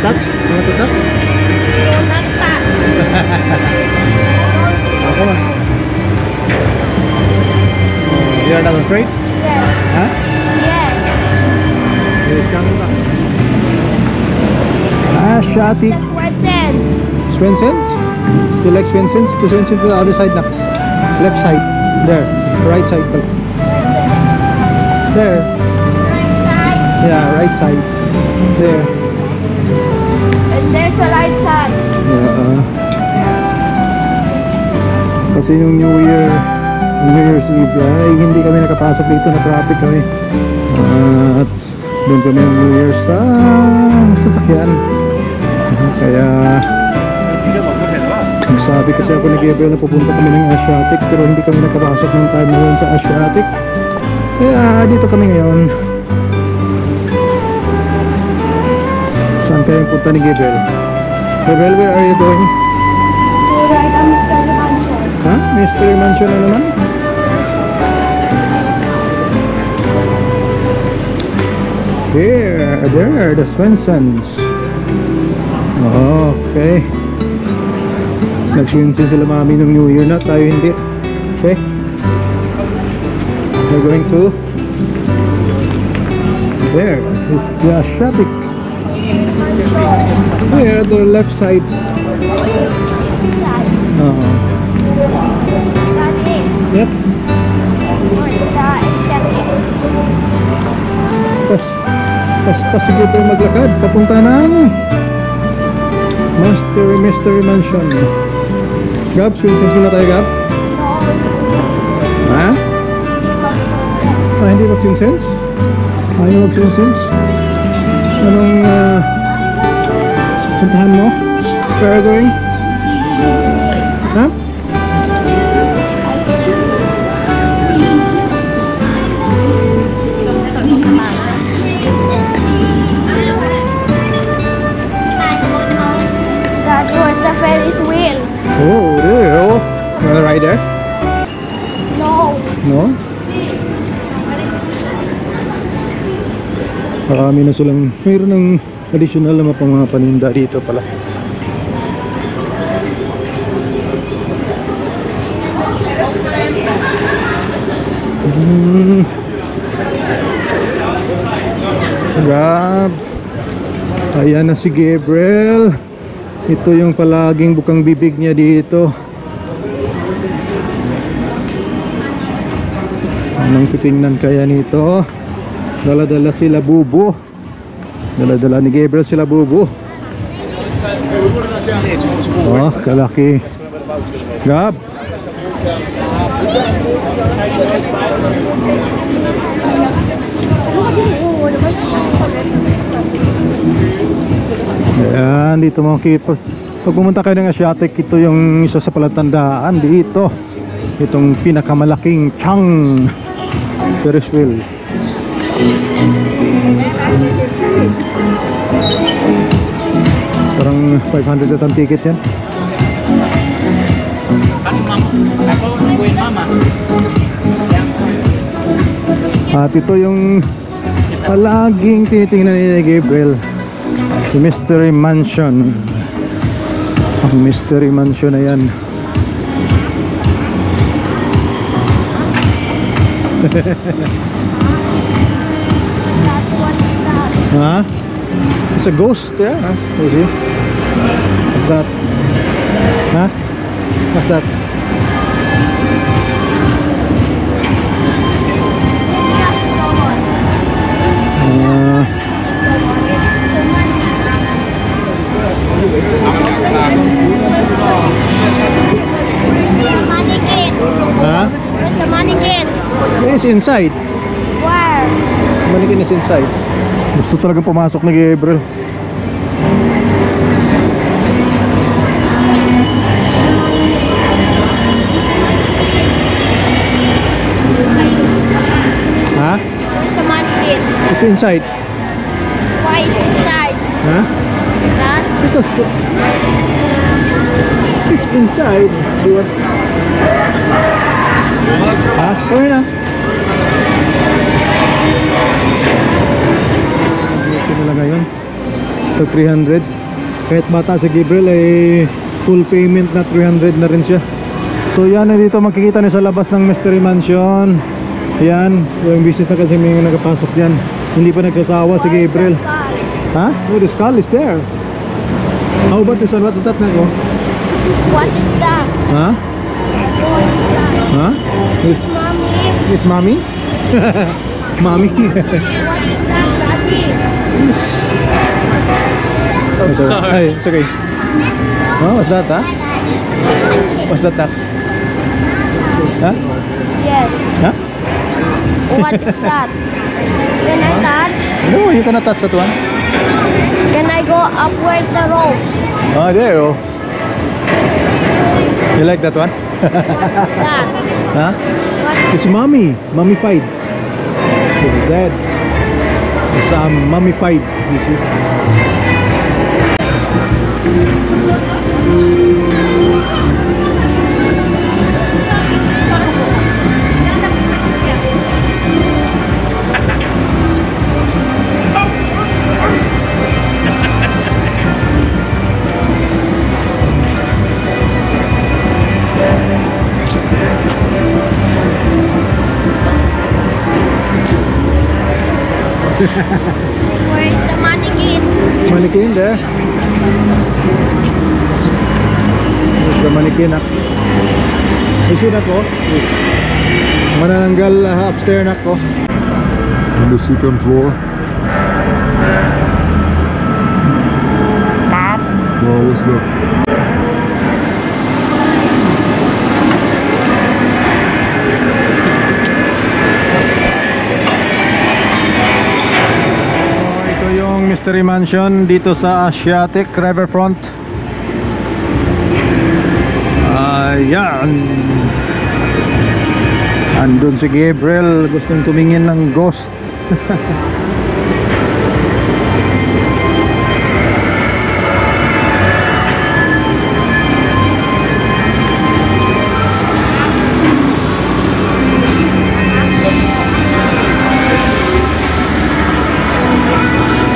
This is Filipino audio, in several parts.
touch? You want to touch? No, not touch. Oh, come on. You are not afraid? Yes. Huh? Yes. He's coming back. Asiatic Swenson's. Swenson's? You like Swenson's? The Swenson's is the other side na. Left side. There. Right side. There. Right side. Yeah, right side. There. And there's a right side. Yeah. Kasi yung New Year's Eve ay hindi kami nakapasok dito, na traffic kami. At doon kami ng New Year's sa sasakyan. Kaya nagsabi kasi ako ni Gabriel na pupunta kami ng Asiatic, pero hindi kami nakapasok ng time na yun sa Asiatic. Kaya dito kami ngayon. Saan kayong punta ni Gabriel? Gabriel, where are you going? To ride a Mystery Mansion. Ha? Mystery Mansion na naman? There, the Swensons. Okay. Nag-Swensons sila mami ng New Year na, tayo hindi. Okay. We're going to there is the Asiatic. There, the left side. Yep. Pas siguro tayo maglakad papunta ng Mystery Mansion. Gab, Swensons muna tayo, Gab? Ha? Hindi mag-Swensons? Ayaw mag-Swensons? Anong puntahan mo? Where are you going? Ha? That was the Ferris wheel. Oh, there. Oh, you wanna ride there? No. No? Marami na silang, mayroon ng additional na mga paninda dito pala. Grab. Ayan na si Gabriel. Ito yung palaging bukang bibig niya dito. Anong titingnan kaya nito? Dala-dala sila bubo. Dala-dala ni Gabriel sila bubo. Oh, kalaki. Gab. Ayan, dito mga keeper. Pag pumunta kayo ng Asiatic, ito yung isa sa palatandaan dito. Itong pinakamalaking Chang Ferris wheel. Parang 500 at ang ticket yan. At ito yung palaging tinitingnan ni Gabriel, the Mystery Mansion. Ang Mystery Mansion na yan. Huh? It's a ghost, yeah. You see? What's that? Huh? What's that? Huh? Where's the mannequin? It's inside. Where? Mannequin is inside. Gusto talagang pumasok ni Gabriel. Huh? Where's the mannequin? It's inside. Why is it inside? Huh? That? Because it's inside. Do you want? Ah, come here na. Gusto nila ngayon. So 300. Kahit bata si Gabriel ay full payment na 300 na rin siya. So yan, dito makikita niyo sa labas ng Mystery Mansion. Yan, yung business na kasi may nagapasok dyan. Hindi pa nagsasawa si Gabriel. Ha? Oh, the skull is there. How about this one? What's that na ko? What is that? Ha? What is that? Ha? Mommy. Is mommy? Mommy? What is that, Daddy? I'm sorry. Hey, it's okay. Oh, what's that, huh? What's that, Huh? Yes. Huh? What is that? Can I touch? No, you cannot touch that one. Can I go up where's the rope? Oh, there you go. You like that one? What is that? Huh? What It's mommy. Mummified. It's dead. It's mummified, you see. Where's the mannequin? Mannequin there. There's the mannequin. You see that ko? Yes. Manananggal upstairs na ko. On the second floor. Wow, what's that? Ito yung Mystery Mansion dito sa Asiatic Riverfront. Ayan. Andun si Gabriel, gustong tumingin ng ghost.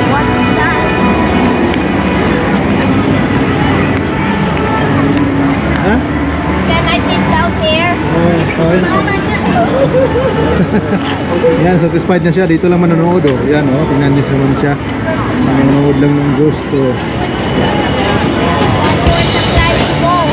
What is that? Ha? Can I sit down here? Yan, satisfied na siya. Dito lang manonood, oh. Yan, oh. Tingnan niyo naman siya. Manonood lang ng ghost, oh. Where's the flying boat?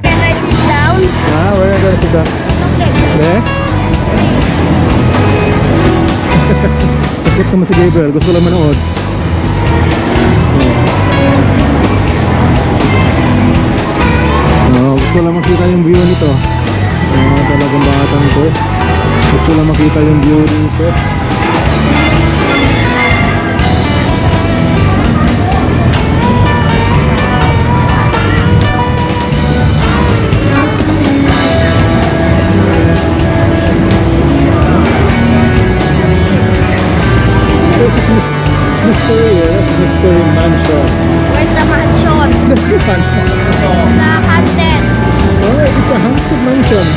Can I sit down? Ah, where are you gonna sit down? Okay. There? Takot naman si Gabriel. Gusto lang manood. Gusto lang makita yung view nito. Talagang batang to. Gusto lang makita yung view nito. This is mystery, that's Mystery Mansion. Where's the mansion? That's the mansion. The haunted. Oh, it's a haunted mansion.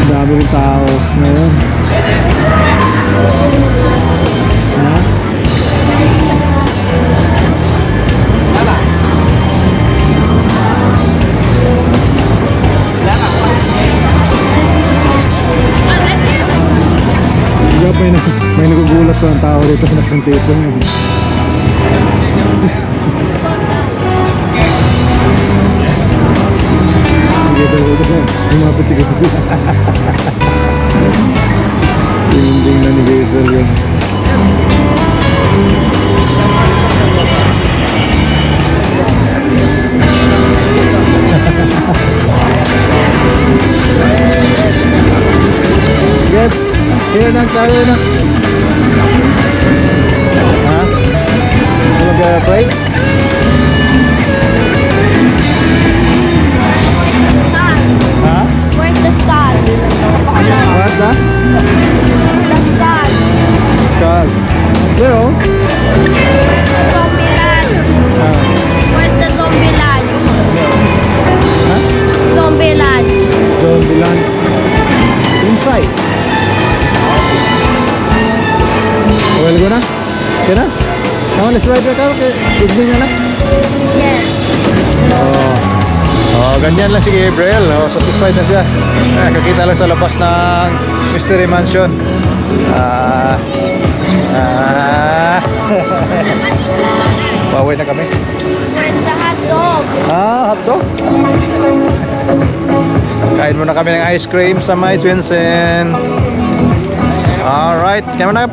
Dami rin tao ngayon. Ha? Diba, may nagugulat pa ng tao dito sa nagpuntitin niya. Lumapit si Gabriel. Tinding na ni Gabriel yun. Yes, here na tayo na. Ha? Mag-pray? Ha? Where's the star? What na? The star. Skull. Pero, Zombie lunch. Where's the zombie lunch? ha? Zombie lunch. Zombie land. Inside. Okay, go na? Okay na? Come on, let's ride the car. Okay, evening na na. Yes. Ganyan lang si Gabriel. Satisfied na siya. Kakita lang sa labas ng Mystery Mansion. Pauwi na kami. Where's the hot dog? Hotdog. Kain muna kami ng ice cream sa My Swinsons. Alright, kaya na.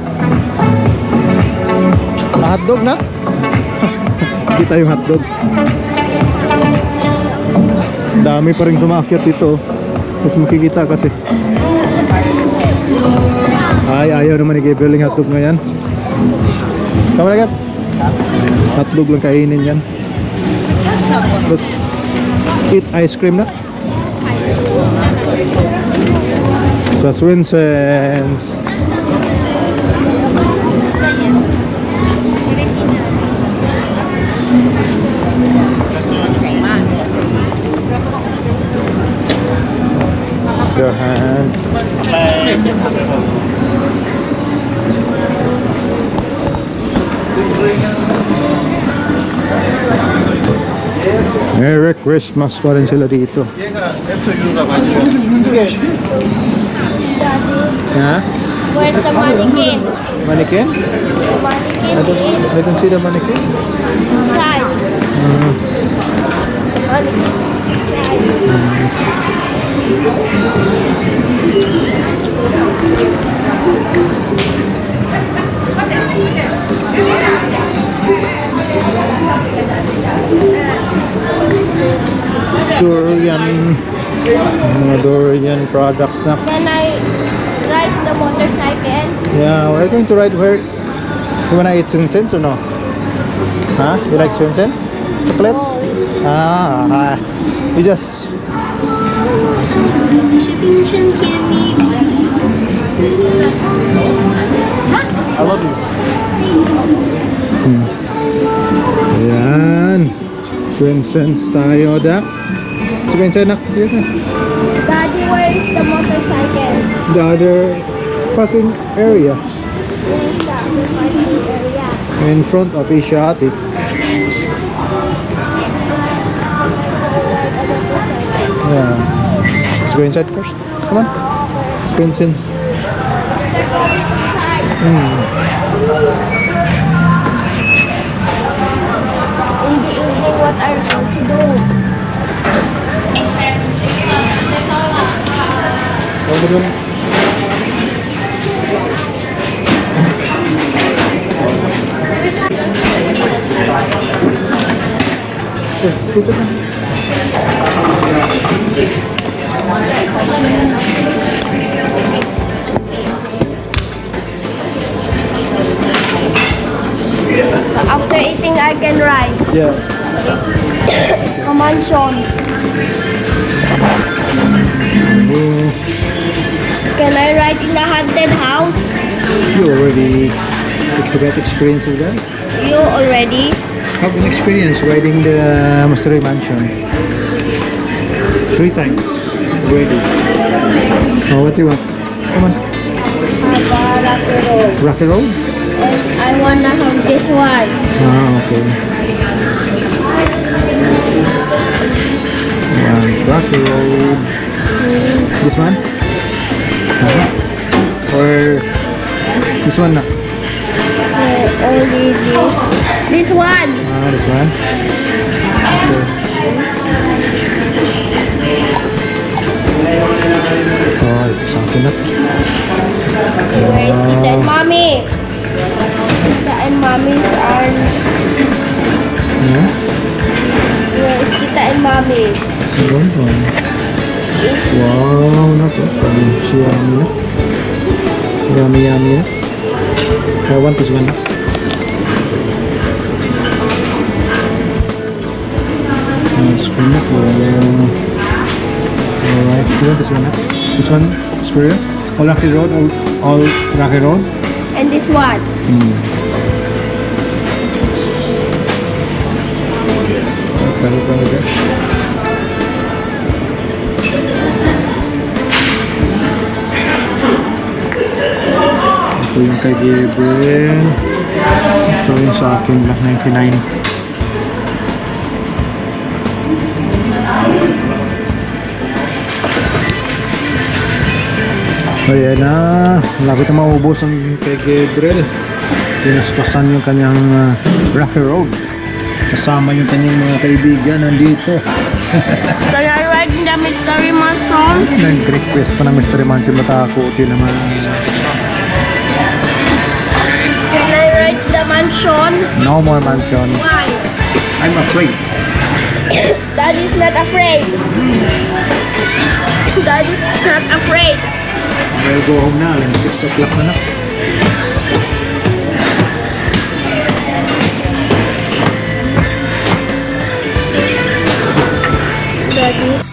Hotdog na. Kita yung hotdog. Dami pa rin sumakyat dito. Mas makikita kasi. Ay, ayaw naman ni Gabriel yung hotdog ngayon. Tama na, Gab? Hotdog lang kainin yan. Let's eat ice cream na. Sa Swinsons. Your hand. Merry Christmas pa rin sila dito. Ha? Where's the mannequin? Mannequin? The mannequin is I don't see the mannequin. inside. Durian products na. Can I ride the motorcycle? Yeah, we're going to ride where? You wanna eat Swinsons or no? Huh? You like Swinsons? Chocolate? No. You just... I love you. Ayan. Swinsons tayo da. Let's go inside na. Here na. Daddy, where is the motorcycle? The other parking area. Where is the parking area? In front of Asiatic. Yeah. Let's go inside first. Come on. Swinsons. In the evening, what are you going to do? What are we doing? Dito na. After eating, I can ride. Yeah. Come on, Sean. Can I ride in the haunted house? You already took that experience with that? You already? Have an experience riding the Mystery Mansion 3 times already. Oh, what do you want? Come on. Rocky Road. Rocky Road? And I wanna have this one. Okay. Rocky Road. This one? Or this one na? Only this one. This one? Okay. Oh, ito sa akin na. Where is Tita and Mommy? Tita and Mommy's are... Yeah? Where is Tita and Mommy? Ayun, oh. Wow, naku. Sabi siya na. Yummy, yummy. I want this one. Screw nut. Alright, you want this one? This one, screw it. All Rocky Road, all Rocky Road. And this one. Okay. Ito yung kay Gabriel. Ito yung sa akin, Black 99. Ayan na, malapit na maubos ang kay Gabriel. Pinaspasan yung kanyang Rocky Road. Kasama yung kanyang mga kaibigan nandito. Can I ride in the mystery mansion? Nag-request pa ng Mystery Mansion, matakuti naman. Can I ride the mansion? No more mansion. Why? I'm afraid. Daddy's not afraid. Daddy's not afraid. We'll go home na. 6 o'clock na na. Daddy.